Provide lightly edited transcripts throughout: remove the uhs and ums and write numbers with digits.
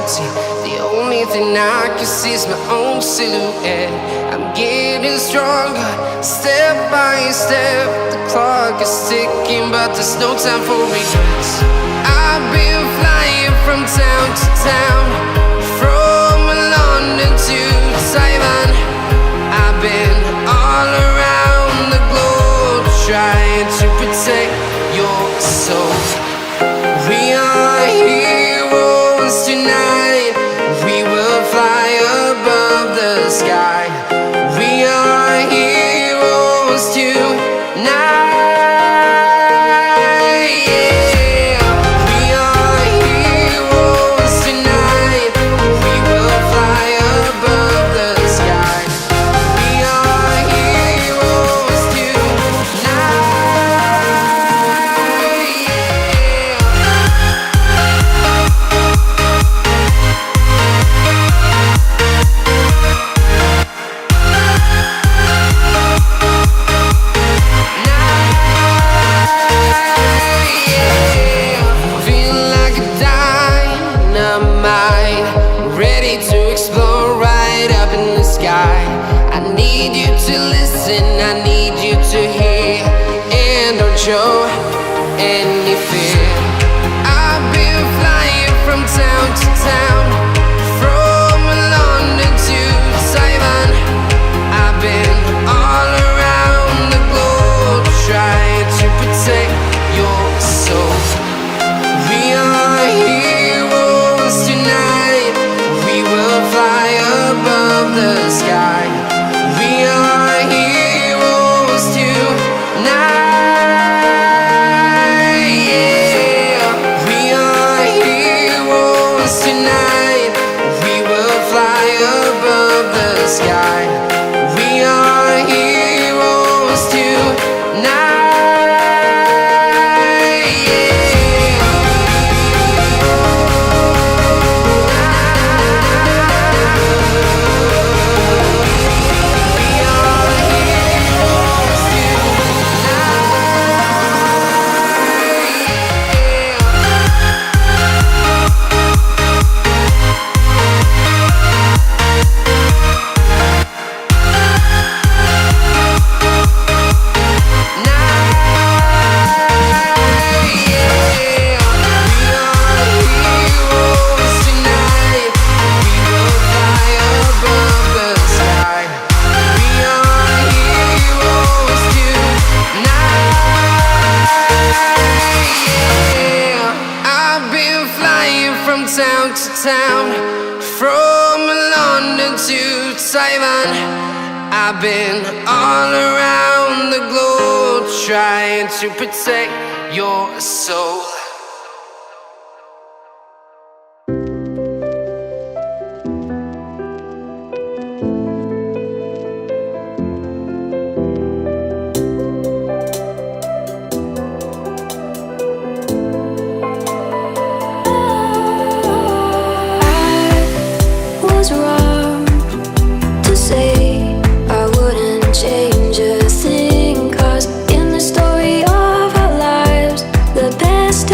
reality. The only thing I can see is my own silhouette. I'm getting stronger, step by step. The clock is ticking, but there's no time for regrets. I've been flying from town to town, from London to Taiwan. I've been all around the globe, trying to protect your soul. We are heroes tonight. We will fly above the sky. We are heroes tonight. Yeah. We are heroes tonight. We will fly above the sky. We are heroes tonight. Feeling like a dynamite, ready to explode right up in the sky. I need you to listen, I need you to hear, and don't show any fear. I've been flying from town to town, from London to Taiwan. I've been all around the globe, trying to protect your soul. We are heroes tonight. We will fly above the sky. We are heroes tonight. Yeah. We are heroes tonight. We will fly above the sky. We are heroes tonight. Town to town, from London to Taiwan. I've been all around the globe, trying to protect your soul. Wrong to say I wouldn't change a thing, 'cause in the story of our lives, the best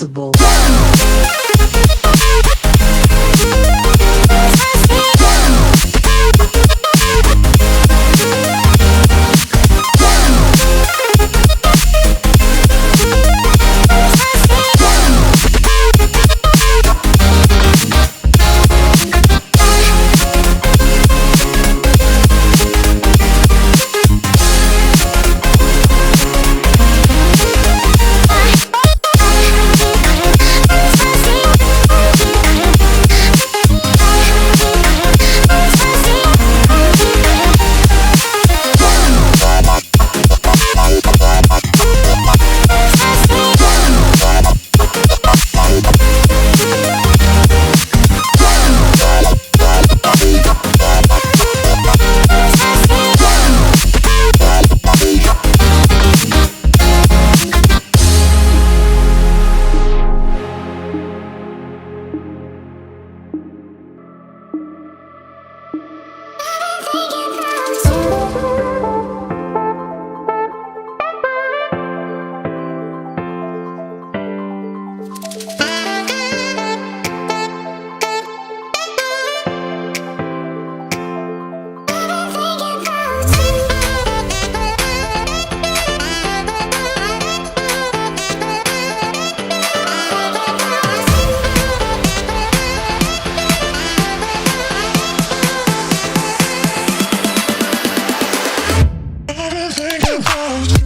invincible. I've been thinking about